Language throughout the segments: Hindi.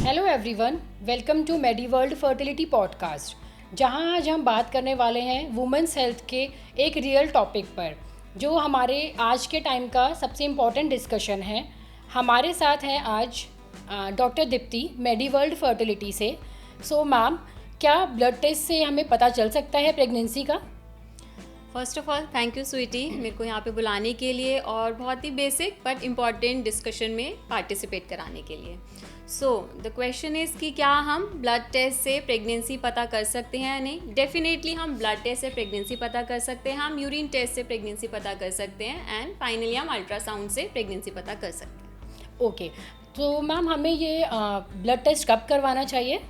Hello everyone, welcome to Mediworld fertility podcast, जहां आज हम बात करने वाले हैं वुमेंस हेल्थ के एक रियल टॉपिक पर, जो हमारे आज के टाइम का सबसे इम्पॉर्टेंट डिस्कशन है। हमारे साथ हैं आज डॉक्टर दीप्ति मेडीवर्ल्ड फर्टिलिटी से। सो मैम, क्या ब्लड टेस्ट से हमें पता चल सकता है प्रेगनेंसी का? First of all thank you sweetie, मेरे को यहाँ पे बुलाने के लिए और बहुत ही बेसिक बट इम्पॉर्टेंट डिस्कशन में पार्टिसिपेट कराने के लिए। सो द क्वेश्चन इज़ कि क्या हम ब्लड टेस्ट से प्रेगनेंसी पता कर सकते हैं या नहीं। डेफिनेटली हम ब्लड टेस्ट से प्रेगनेंसी पता कर सकते हैं, हम यूरिन टेस्ट से प्रेगनेंसी पता कर सकते हैं एंड फाइनली हम अल्ट्रासाउंड से प्रेगनेंसी पता कर सकते हैं। ओके, तो मैम हमें ये ब्लड टेस्ट कब करवाना चाहिए?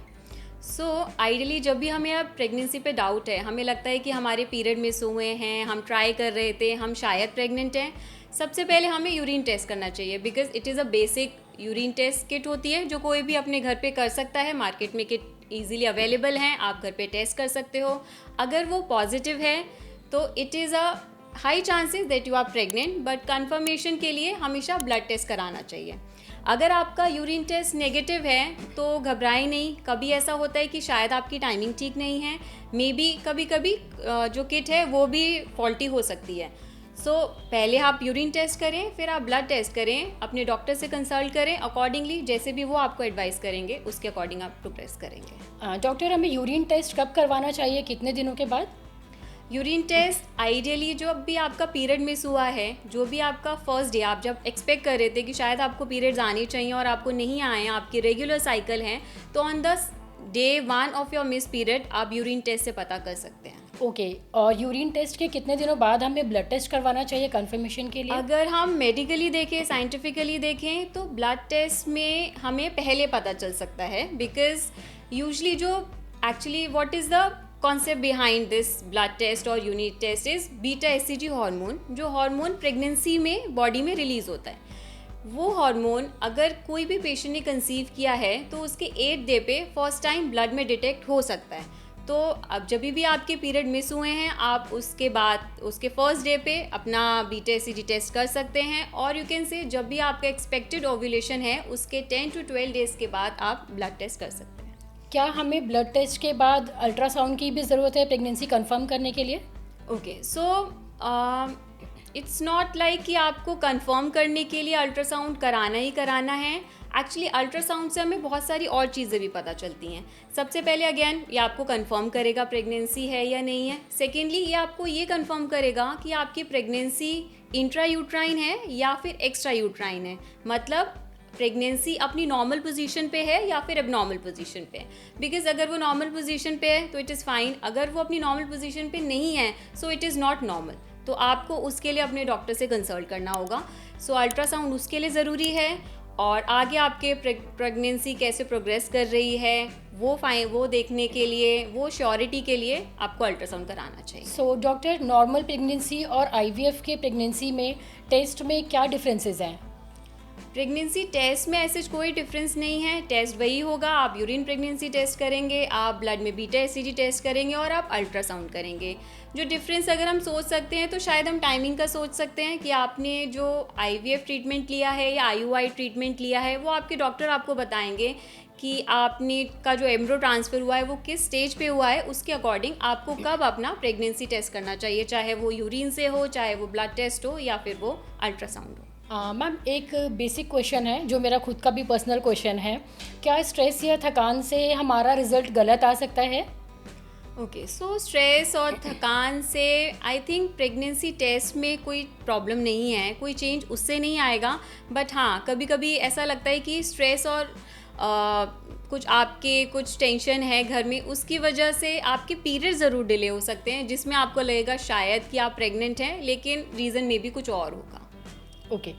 सो आइडियली जब भी हमें अब प्रेगनेंसी पे डाउट है, हमें लगता है कि हमारे पीरियड मिस हुए हैं, हम ट्राई कर रहे थे, हम शायद प्रेग्नेंट हैं, सबसे पहले हमें यूरिन टेस्ट करना चाहिए because it is a basic urine test kit होती है जो कोई भी अपने घर पे कर सकता है। मार्केट में किट ईजिली अवेलेबल हैं, आप घर पे टेस्ट कर सकते हो। अगर वो पॉजिटिव है तो it is a high chances that you are pregnant, but confirmation के लिए हमेशा ब्लड टेस्ट कराना चाहिए। अगर आपका यूरिन टेस्ट नेगेटिव है तो घबराएं नहीं। कभी ऐसा होता है कि शायद आपकी टाइमिंग ठीक नहीं है, मे बी कभी कभी जो किट है वो भी फॉल्टी हो सकती है। सो पहले आप यूरिन टेस्ट करें, फिर आप ब्लड टेस्ट करें, अपने डॉक्टर से कंसल्ट करें, अकॉर्डिंगली जैसे भी वो आपको एडवाइस करेंगे उसके अकॉर्डिंग आप प्रोग्रेस करेंगे। डॉक्टर, हमें यूरिन टेस्ट कब करवाना चाहिए, कितने दिनों के बाद? यूरिन टेस्ट आइडियली जो भी आपका पीरियड मिस हुआ है, जो भी आपका फर्स्ट डे, आप जब एक्सपेक्ट कर रहे थे कि शायद आपको पीरियड्स आने चाहिए और आपको नहीं आए हैं, आपकी रेगुलर साइकिल हैं, तो on the day 1 of your miss period आप यूरिन टेस्ट से पता कर सकते हैं। ओके, और यूरिन टेस्ट के कितने दिनों बाद हमें ब्लड टेस्ट करवाना चाहिए कंफर्मेशन के लिए? अगर हम मेडिकली देखें, साइंटिफिकली देखें, तो ब्लड टेस्ट में हमें पहले पता चल सकता है बिकॉज यूजली जो actually what is the concept behind this blood test और unit test is beta HCG hormone, जो हार्मोन प्रेगनेंसी में बॉडी में रिलीज़ होता है। वो हार्मोन अगर कोई भी पेशेंट ने कंसीव किया है तो उसके 8 डे पे फर्स्ट टाइम ब्लड में डिटेक्ट हो सकता है। तो अब जब भी आपके पीरियड मिस हुए हैं, आप उसके बाद उसके फर्स्ट डे पे अपना बीटा एससीजी टेस्ट कर सकते हैं, और यू कैन से जब भी आपका एक्सपेक्टेड ओव्यूलेशन है उसके 10 to 12 डेज़ के बाद आप ब्लड टेस्ट कर सकते हैं। क्या हमें ब्लड टेस्ट के बाद अल्ट्रासाउंड की भी ज़रूरत है प्रेगनेंसी कंफर्म करने के लिए? Okay, so it's not like कि आपको कंफर्म करने के लिए अल्ट्रासाउंड कराना ही कराना है। एक्चुअली अल्ट्रासाउंड से हमें बहुत सारी और चीज़ें भी पता चलती हैं। सबसे पहले अगेन ये आपको कंफर्म करेगा प्रेगनेंसी है या नहीं है। सेकेंडली ये आपको ये कंफर्म करेगा कि आपकी प्रेगनेंसी इंट्रा यूट्राइन है या फिर एक्स्ट्रा यूट्राइन है, मतलब प्रेगनेंसी अपनी नॉर्मल पोजीशन पे है या फिर एबनॉर्मल पोजीशन पे है। बिकॉज अगर वो नॉर्मल पोजीशन पे है तो इट इज़ फाइन, अगर वो अपनी नॉर्मल पोजीशन पे नहीं है so it is not normal, तो आपको उसके लिए अपने डॉक्टर से कंसल्ट करना होगा। सो अल्ट्रासाउंड उसके लिए ज़रूरी है, और आगे आपके प्रेगनेंसी कैसे प्रोग्रेस कर रही है वो देखने के लिए, वो श्योरिटी के लिए आपको अल्ट्रासाउंड कराना चाहिए। सो डॉक्टर, नॉर्मल प्रेगनेंसी और आईवीएफ के प्रेगनेंसी में टेस्ट में क्या डिफरेंसेस हैं? प्रेगनेंसी टेस्ट में ऐसे कोई डिफरेंस नहीं है, टेस्ट वही होगा। आप यूरिन प्रेगनेंसी टेस्ट करेंगे, आप ब्लड में बीटा एससीजी टेस्ट करेंगे और आप अल्ट्रासाउंड करेंगे। जो डिफरेंस अगर हम सोच सकते हैं तो शायद हम टाइमिंग का सोच सकते हैं कि आपने जो आईवीएफ ट्रीटमेंट लिया है या आईयूआई ट्रीटमेंट लिया है, वो आपके डॉक्टर आपको बताएंगे कि आपने का जो एम्ब्रो ट्रांसफ़र हुआ है वो किस स्टेज पे हुआ है, उसके अकॉर्डिंग आपको कब अपना प्रेगनेंसी टेस्ट करना चाहिए, चाहे वो यूरिन से हो, चाहे वो ब्लड टेस्ट हो या फिर वो अल्ट्रासाउंड हो। मैम, एक बेसिक क्वेश्चन है जो मेरा खुद का भी पर्सनल क्वेश्चन है, क्या स्ट्रेस या थकान से हमारा रिजल्ट गलत आ सकता है? ओके, सो स्ट्रेस और थकान से आई थिंक प्रेगनेंसी टेस्ट में कोई प्रॉब्लम नहीं है, कोई चेंज उससे नहीं आएगा। बट हाँ, कभी कभी ऐसा लगता है कि स्ट्रेस और कुछ टेंशन है घर में, उसकी वजह से आपके पीरियड ज़रूर डिले हो सकते हैं, जिसमें आपको लगेगा शायद कि आप प्रेग्नेंट हैं, लेकिन रीज़न में भी कुछ और होगा। ओके,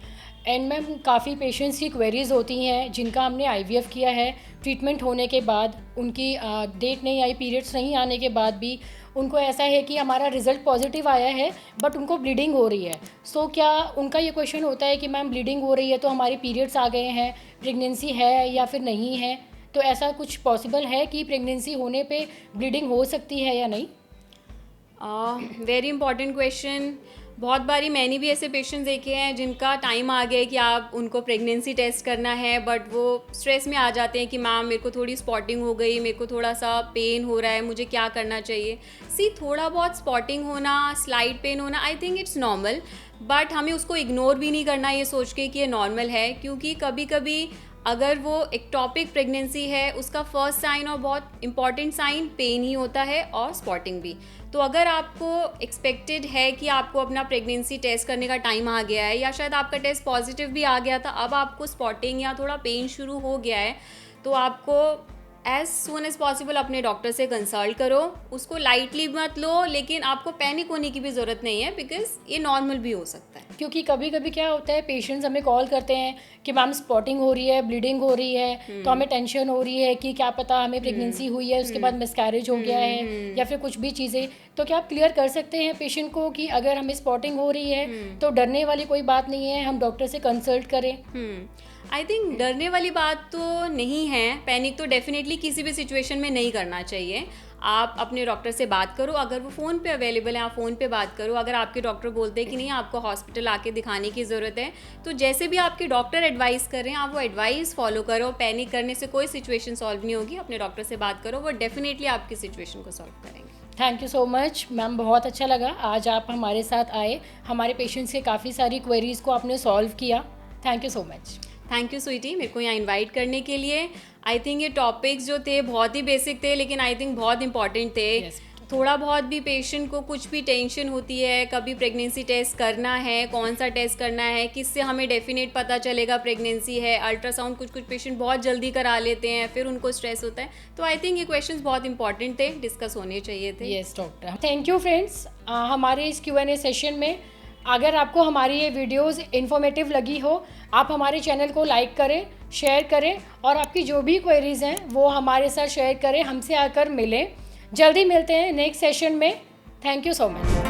एंड मैम, काफ़ी पेशेंट्स की क्वेरीज होती हैं जिनका हमने आईवीएफ किया है, ट्रीटमेंट होने के बाद उनकी डेट नहीं आई, पीरियड्स नहीं आने के बाद भी उनको ऐसा है कि हमारा रिज़ल्ट पॉजिटिव आया है बट उनको ब्लीडिंग हो रही है। सो क्या उनका ये क्वेश्चन होता है कि मैम ब्लीडिंग हो रही है तो हमारे पीरियड्स आ गए हैं, प्रेगनेंसी है या फिर नहीं है? तो ऐसा कुछ पॉसिबल है कि प्रेगनेंसी होने पे ब्लीडिंग हो सकती है या नहीं? Very important question. बहुत बारी मैंने भी ऐसे पेशेंट्स देखे हैं जिनका टाइम आ गया है कि आप उनको प्रेगनेंसी टेस्ट करना है, बट वो स्ट्रेस में आ जाते हैं कि मैम मेरे को थोड़ी स्पॉटिंग हो गई, मेरे को थोड़ा सा पेन हो रहा है, मुझे क्या करना चाहिए। थोड़ा बहुत स्पॉटिंग होना, स्लाइट पेन होना, I think it's normal, but हमें उसको इग्नोर भी नहीं करना ये सोच के कि ये नॉर्मल है, क्योंकि कभी कभी अगर वो एक्टॉपिक प्रेगनेंसी है उसका फर्स्ट साइन और बहुत इंपॉर्टेंट साइन पेन ही होता है और स्पॉटिंग भी। तो अगर आपको एक्सपेक्टेड है कि आपको अपना प्रेगनेंसी टेस्ट करने का टाइम आ गया है, या शायद आपका टेस्ट पॉजिटिव भी आ गया था, अब आपको स्पॉटिंग या थोड़ा पेन शुरू हो गया है, तो आपको एज सून एज पॉसिबल अपने डॉक्टर से कंसल्ट करो। उसको लाइटली मत लो, लेकिन आपको पैनिक होने की भी ज़रूरत नहीं है, बिकॉज ये नॉर्मल भी हो सकता है। क्योंकि कभी कभी क्या होता है, पेशेंट्स हमें कॉल करते हैं कि मैम स्पॉटिंग हो रही है, ब्लीडिंग हो रही है, तो हमें टेंशन हो रही है कि क्या पता हमें प्रेगनेंसी हुई है, उसके बाद मिसकैरेज हो गया है या फिर कुछ भी चीज़ें। तो क्या आप क्लियर कर सकते हैं पेशेंट को कि अगर हमें स्पॉटिंग हो रही है तो डरने वाली कोई बात नहीं है, हम डॉक्टर से कंसल्ट करें? आई थिंक डरने वाली बात तो नहीं है। पैनिक तो डेफिनेटली किसी भी सिचुएशन में नहीं करना चाहिए। आप अपने डॉक्टर से बात करो, अगर वो फ़ोन पे अवेलेबल है आप फ़ोन पे बात करो। अगर आपके डॉक्टर बोलते हैं कि नहीं आपको हॉस्पिटल आके दिखाने की ज़रूरत है, तो जैसे भी आपके डॉक्टर एडवाइस कर रहे हैं आप वो एडवाइस फॉलो करो। पैनिक करने से कोई सिचुएशन सॉल्व नहीं होगी। अपने डॉक्टर से बात करो, वो डेफिनेटली आपकी सिचुएशन को सॉल्व करेंगे। Thank you so much ma'am, बहुत अच्छा लगा आज आप हमारे साथ आए, हमारे पेशेंट्स के काफ़ी सारी क्वेरीज़ को आपने सॉल्व किया। Thank you so much. Thank you sweetie, मेरे को यहाँ इनवाइट करने के लिए। आई थिंक ये टॉपिक्स जो थे बहुत ही बेसिक थे, लेकिन आई थिंक बहुत इंपॉर्टेंट थे। Yes. थोड़ा बहुत भी पेशेंट को कुछ भी टेंशन होती है, कभी प्रेगनेंसी टेस्ट करना है, कौन सा टेस्ट करना है, किससे हमें डेफिनेट पता चलेगा प्रेगनेंसी है, अल्ट्रासाउंड कुछ पेशेंट बहुत जल्दी करा लेते हैं, फिर उनको स्ट्रेस होता है। तो आई थिंक ये क्वेश्चंस बहुत इंपॉर्टेंट थे, डिस्कस होने चाहिए थे। Yes doctor, thank you friends. हमारे इस Q&A सेशन में अगर आपको हमारी ये वीडियोस इन्फॉर्मेटिव लगी हो, आप हमारे चैनल को लाइक करें, शेयर करें, और आपकी जो भी क्वेरीज़ हैं वो हमारे साथ शेयर करें, हमसे आकर मिलें। जल्दी मिलते हैं नेक्स्ट सेशन में। Thank you so much.